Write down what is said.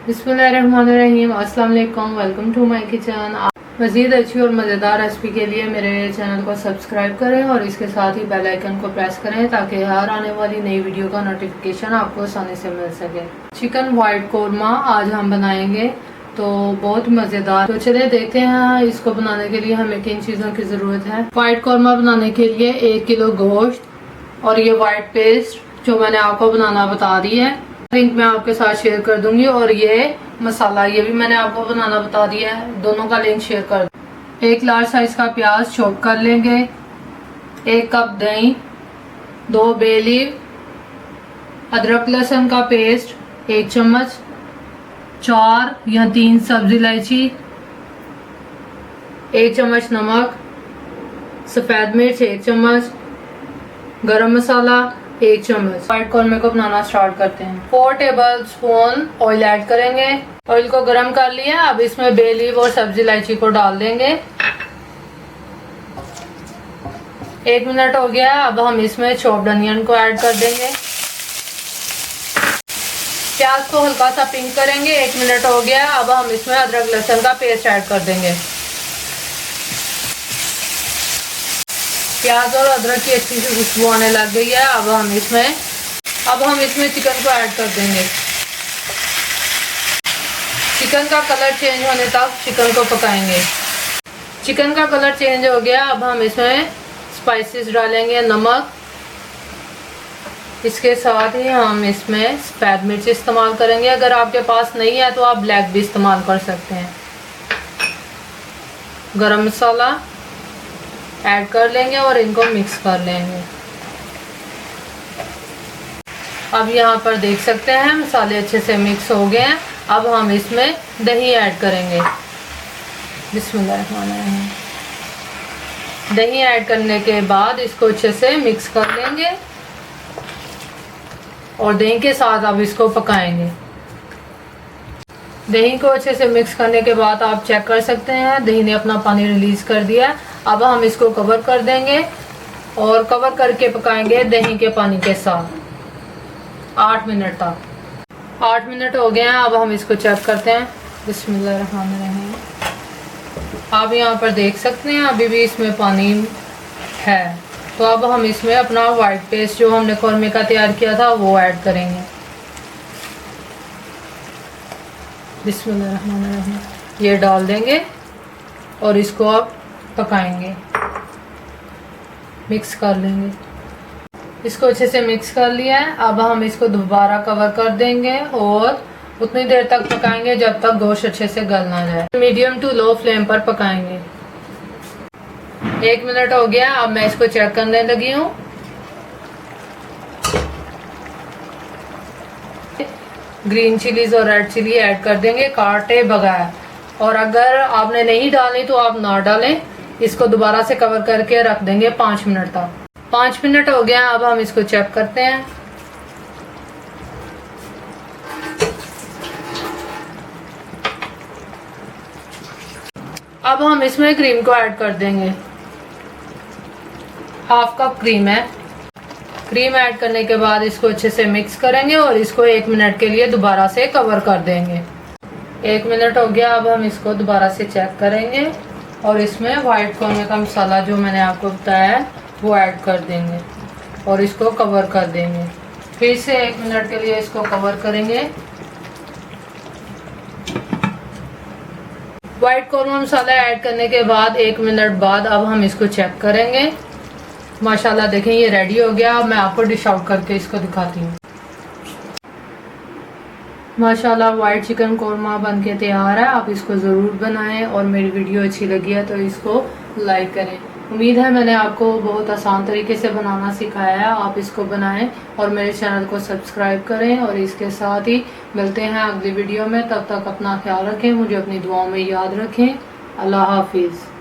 बिस्मिल्लाहिर्रहमानिर्रहीम। अस्सलाम वालेकुम, वेलकम टू माय किचन। मज़ीद अच्छी और मज़ेदार रेसिपी के लिए मेरे चैनल को सब्सक्राइब करें और इसके साथ ही बेल आइकन को प्रेस करें ताकि हर आने वाली नई वीडियो का नोटिफिकेशन आपको आसानी से मिल सके। चिकन वाइट कौरमा आज हम बनाएंगे, तो बहुत मज़ेदार। तो चलिए देखते हैं इसको बनाने के लिए हमें किन चीज़ों की ज़रूरत है। वाइट कौरमा बनाने के लिए 1 किलो गोश्त और ये वाइट पेस्ट जो मैंने आपको बनाना बता दी है, लिंक मैं आपके साथ शेयर कर दूंगी। और ये मसाला ये भी मैंने आपको बनाना बता दिया है, दोनों का लिंक शेयर कर दूँ। 1 लार्ज साइज का प्याज चॉप कर लेंगे, 1 कप दही, 2 बे लीफ, अदरक लहसुन का पेस्ट 1 चम्मच, 4 या 3 सब्जी इलायची, 1 चम्मच नमक, सफ़ेद मिर्च 1 चम्मच, गरम मसाला 1 चम्मच। वाइट कौरमे को बनाना स्टार्ट करते हैं। 4 टेबल स्पून ऑयल ऐड करेंगे। ऑयल को गरम कर लिया, अब इसमें बे लीफ और सब्जी इलायची को डाल देंगे। 1 मिनट हो गया, अब हम इसमें चॉप्ड अनियन को ऐड कर देंगे। प्याज को हल्का सा पिंक करेंगे। 1 मिनट हो गया, अब हम इसमें अदरक लहसुन का पेस्ट ऐड कर देंगे। प्याज और अदरक की अच्छी सी खुशबू आने लग गई है। अब हम इसमें चिकन को ऐड कर देंगे। चिकन का कलर चेंज होने तक चिकन को पकाएंगे। चिकन का कलर चेंज हो गया, अब हम इसमें स्पाइसेस डालेंगे। नमक, इसके साथ ही हम इसमें सफ़ेद मिर्च इस्तेमाल करेंगे। अगर आपके पास नहीं है तो आप ब्लैक भी इस्तेमाल कर सकते हैं। गरम मसाला ऐड कर लेंगे और इनको मिक्स कर लेंगे। अब यहाँ पर देख सकते हैं मसाले अच्छे से मिक्स हो गए हैं। अब हम इसमें दही ऐड करेंगे। बिस्मिल्लाहिर्रहमानिर्रहीम। दही ऐड करने के बाद इसको अच्छे से मिक्स कर लेंगे और दही के साथ अब इसको पकाएंगे। दही को अच्छे से मिक्स करने के बाद आप चेक कर सकते हैं दही ने अपना पानी रिलीज कर दिया। अब हम इसको कवर कर देंगे और कवर करके पकाएंगे दही के पानी के साथ 8 मिनट तक। 8 मिनट हो गए हैं, अब हम इसको चेक करते हैं। बिस्मिल्लाहिर्रहमानिर्रहीम। आप यहाँ पर देख सकते हैं अभी भी इसमें पानी है, तो अब हम इसमें अपना वाइट पेस्ट जो हमने कौरमे का तैयार किया था वो ऐड करेंगे। बिस्मिल्लाहिर्रहमानिर्रहीम। ये डाल देंगे और इसको अब पकाएंगे, मिक्स कर लेंगे। इसको अच्छे से मिक्स कर लिया है, अब हम इसको दोबारा कवर कर देंगे और उतनी देर तक पकाएंगे जब तक गोश्त अच्छे से गल ना जाए। मीडियम टू लो फ्लेम पर पकाएंगे। 1 मिनट हो गया, अब मैं इसको चेक करने लगी हूँ। ग्रीन चिलीज और रेड चिली ऐड कर देंगे काटे बगैर, और अगर आपने नहीं डाली तो आप ना डालें। इसको दोबारा से कवर करके रख देंगे 5 मिनट तक। 5 मिनट हो गया, अब हम इसको चेक करते हैं। अब हम इसमें क्रीम को ऐड कर देंगे। 1/2 कप क्रीम है। क्रीम ऐड करने के बाद इसको अच्छे से मिक्स करेंगे और इसको 1 मिनट के लिए दोबारा से कवर कर देंगे। 1 मिनट हो गया, अब हम इसको दोबारा से चेक करेंगे और इसमें वाइट कौरमे का मसाला जो मैंने आपको बताया है वो ऐड कर देंगे और इसको कवर कर देंगे। फिर से 1 मिनट के लिए इसको कवर करेंगे। वाइट कौरमा मसाला ऐड करने के बाद 1 मिनट बाद अब हम इसको चेक करेंगे। माशाल्लाह देखें ये रेडी हो गया। अब मैं आपको डिश आउट करके इसको दिखाती हूँ। माशाल्लाह वाइट चिकन कौरमा बनके तैयार है। आप इसको ज़रूर बनाएं और मेरी वीडियो अच्छी लगी है तो इसको लाइक करें। उम्मीद है मैंने आपको बहुत आसान तरीके से बनाना सिखाया है। आप इसको बनाएं और मेरे चैनल को सब्सक्राइब करें और इसके साथ ही मिलते हैं अगली वीडियो में। तब तक अपना ख्याल रखें, मुझे अपनी दुआओं में याद रखें। अल्लाह हाफिज़।